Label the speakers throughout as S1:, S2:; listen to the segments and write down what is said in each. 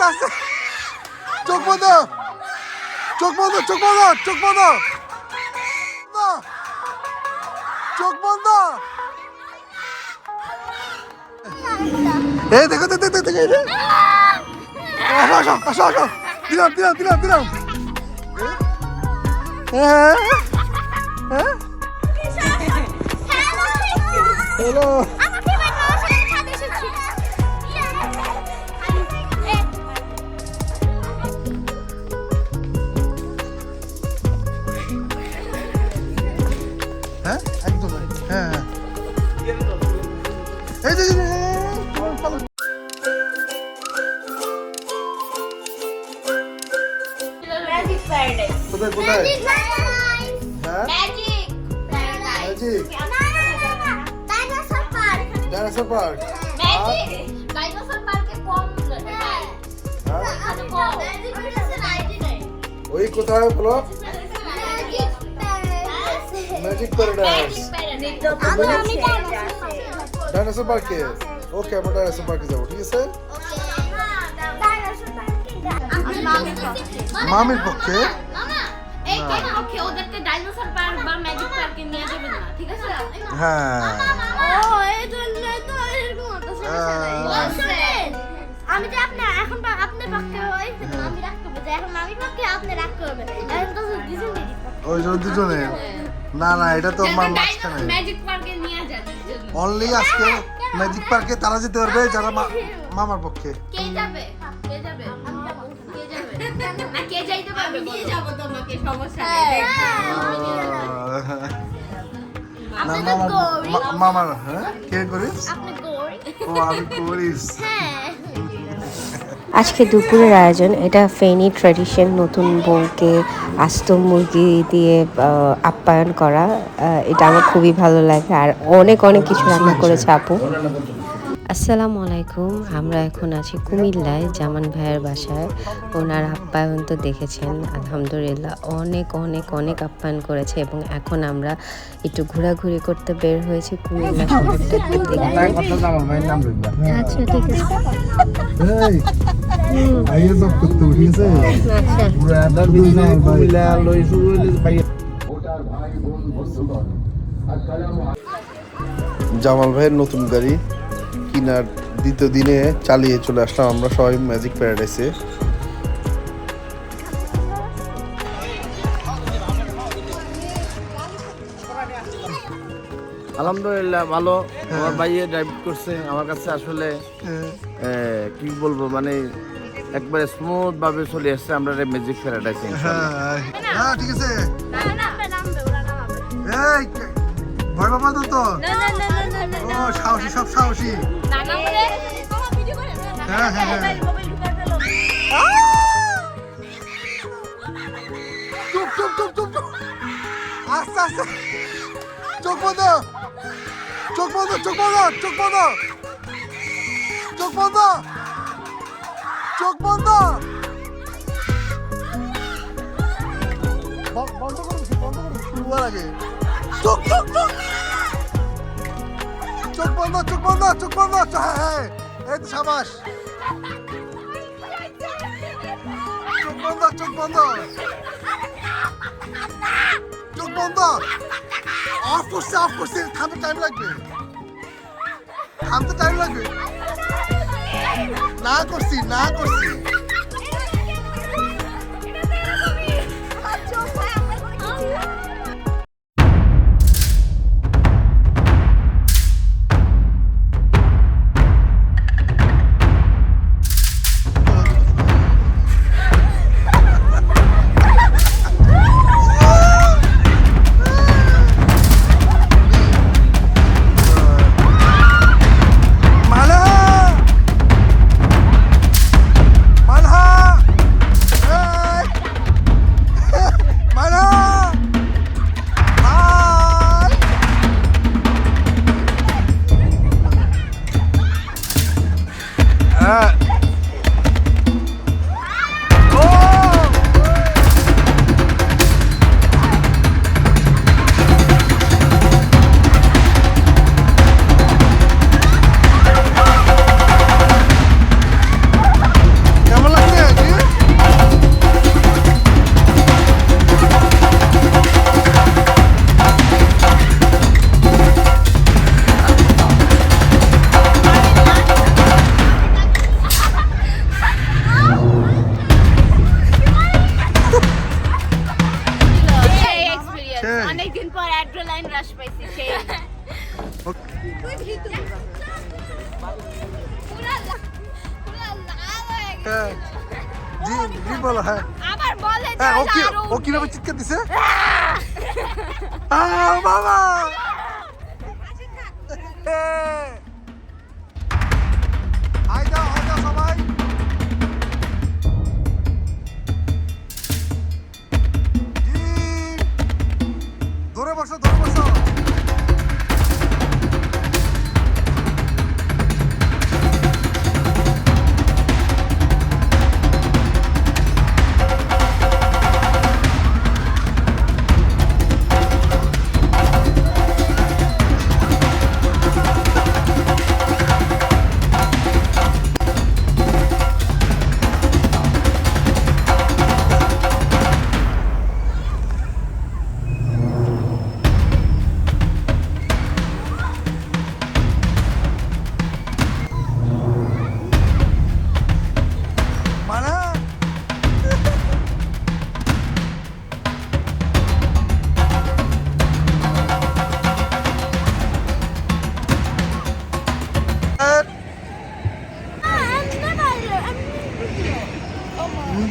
S1: আস্তে আস্তে চোখ বন্ধ চোখ বন্ধ চোখ বন্ধ চোখ বন্ধ চোখ বন্ধ এই দেখো দেখো দেখো দেখো আসো আসো আসো দিলাম দিলাম দিলাম দিলাম হ্যাঁ হ্যাঁ হ্যালো হ্যাঁ একদম হ্যাঁ হ্যাঁ এই যে কোথায় কোথায় হ্যাঁ ম্যাজিক ডাইনোসর পার্ক
S2: ডাইনোসর পার্কে কম
S1: ওই কোথায় বলো ম্যাজিক প্যারাডাইস ডাইনোসর পার্কে ওকে আমরা ডাইনোসর পার্কে যাবো ঠিক আছে মামির পক্ষে
S2: ওদেরকে ডাইনোসর পার্ক বা ম্যাজিক পার্কে নিয়ে যাবে না ঠিক আছে
S1: হ্যাঁ
S2: আমি যে আপনি এখন আপনার পক্ষে আমি রাগ করবো যে এখন মামির পক্ষে আপনি রাগ করবেন এখন তো দুজনে
S1: ওই জন্য দুজনে না না এটা তো মাঝখানে
S2: ম্যাজিক পার্কে নিয়ে যাবে
S1: অনলি আজকে ম্যাজিক পার্কে তারা যেতে পারবে যারা মামার পক্ষে
S2: কে যাবে কে যাবে কে যাবে না কে যাইতে পারবে নিয়ে যাব তোমাকে সমস্যা নেই
S1: না মামার হ্যাঁ কে করিস
S2: আপনি গৌরী
S1: ও আমি করিস
S2: হ্যাঁ
S3: আজকে দুপুরের আয়োজন এটা ফেনী ট্র্যাডিশন নতুন বউকে আস্ত মুরগি দিয়ে আপ্যায়ন করা এটা আমার খুবই ভালো লাগে আর অনেক অনেক কিছু রান্না করেছে আপু আসসালামু আলাইকুম আমরা এখন আছি কুমিল্লায় জামান ভাইয়ের বাসায় ওনার আপ্যায়ন তো দেখেছেন আলহামদুলিল্লাহ অনেক অনেক অনেক আপ্যায়ন করেছে এবং এখন আমরা একটু ঘোরাঘুরি করতে বের হয়েছি কুমিল্লা শহরটা আচ্ছা ঠিক আছে
S1: জামাল ভাইয়ের নতুন গাড়ি কিনার দ্বিতীয় দিনে চালিয়ে চলে আসলাম আমরা সবাই ম্যাজিক প্যারাডাইসে
S4: আলহামদুলিল্লাহ ভালো আমার ভাইয়ে ড্রাইভ করছে আমার কাছে আসলে কি বলবো মানে একবারে স্মুথ ভাবে চলে আসছে আমরা ম্যাজিক প্যারাডাইসে
S1: হ্যাঁ ঠিক আছে এই ভয় পাবা তো ও সাহসী সব সাহসী হ্যাঁ হ্যাঁ হ্যাঁ চুপ চুপ চুপ চুপ চুপ আস্তে আস্তে চোখ বন্ধ চোখ বন্ধ চোখ বন্ধ চোখ বন্ধ চোখ বন্ধ চোখ বন্ধ বন্ধ করুন বন্ধ করুন শুরু হওয়ার আগে চোখ চোখ চোখ চোখ বন্ধ চোখ বন্ধ চোখ বন্ধ হ্যাঁ হ্যাঁ এই তো সাবাস চোখ বন্ধ চোখ বন্ধ চোখ বন্ধ অফ করছে থামতে টাইম লাগবে না করছি
S2: অনেকদিন পর অ্যাড্রেনালাইন রাশ পাইছি সেই
S1: হ্যাঁ জি জি বলো হ্যাঁ
S2: আবার বলে
S1: হ্যাঁ ও কিভাবে চিৎকার দিছে বাবা হাই দাও সবাই জি ধরে বসো মানে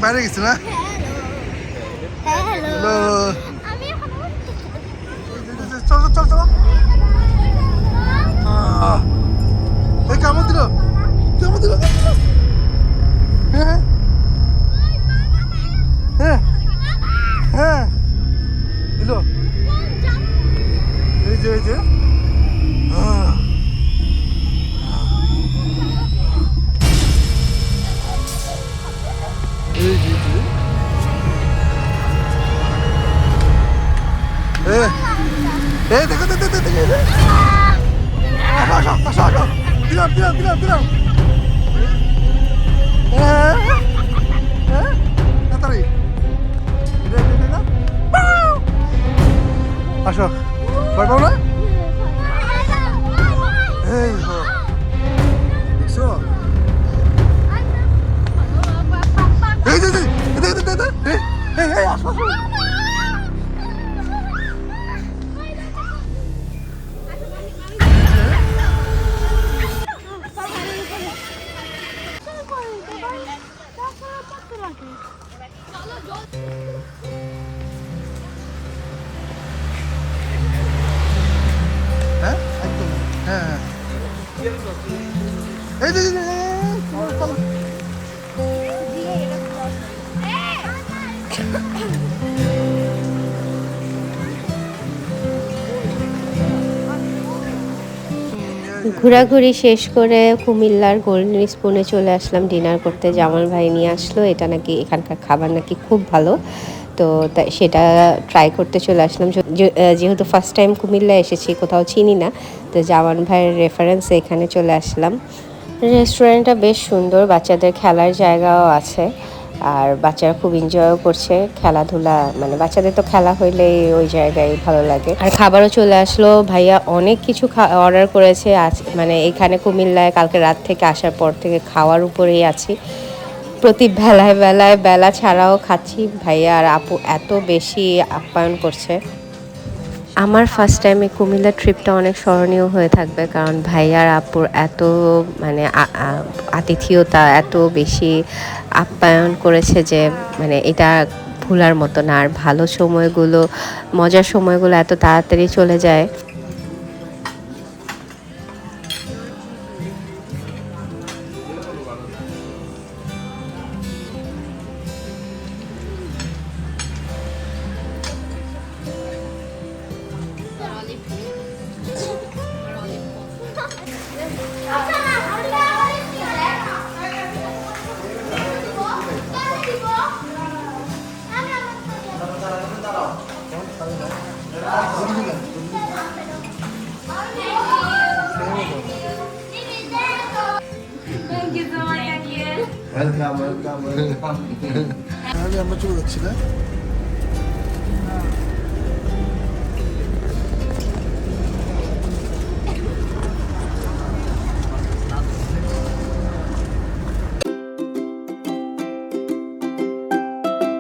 S1: বাইরে গেছে না
S2: হ্যালো আমি এখন
S1: চলো এই কেমন দিল হ্যাঁ হ্যাঁ হ্যাঁ দিল এই যে দেখো আসো দিলাম তাড়াতাড়ি আসো ভয় পাও না এই দেখছো এই আসো হ্যাঁ একদম হ্যাঁ এই চলো
S3: ঘোরাঘুরি শেষ করে কুমিল্লার গোল্ডেন স্পুনে চলে আসলাম ডিনার করতে। জামাল ভাই নিয়ে আসলো, এটা নাকি এখানকার খাবার নাকি খুব ভালো, তো সেটা ট্রাই করতে চলে আসলাম। যেহেতু ফার্স্ট টাইম কুমিল্লা এসেছি, কোথাও চিনি না, তো জামান ভাইয়ের রেফারেন্সে এখানে চলে আসলাম। রেস্টুরেন্টটা বেশ সুন্দর, বাচ্চাদের খেলার জায়গাও আছে, আর বাচ্চারা খুব এনজয়ও করছে খেলাধুলা, মানে বাচ্চাদের তো খেলা হইলেই ওই জায়গায় ভালো লাগে। আর খাবারও চলে আসলো, ভাইয়া অনেক কিছু অর্ডার করেছে। আজ মানে এখানে কুমিল্লায় কালকে রাত থেকে আসার পর থেকে খাওয়ার উপরেই আছি, প্রতি বেলা ছাড়াও খাচ্ছি। ভাইয়া আর আপু এত বেশি আপ্যায়ন করছে। আমার ফার্স্ট টাইমে কুমিল্লা ট্রিপটা অনেক স্মরণীয় হয়ে থাকবে, কারণ ভাইয়ার আপুর এত মানে আতিথেয়তা, এত বেশি আপ্যায়ন করেছে যে মানে এটা ভোলার মতো না। আর ভালো সময়গুলো, মজার সময়গুলো এত তাড়াতাড়ি চলে যায়।
S1: আমরা চলে যাচ্ছি না।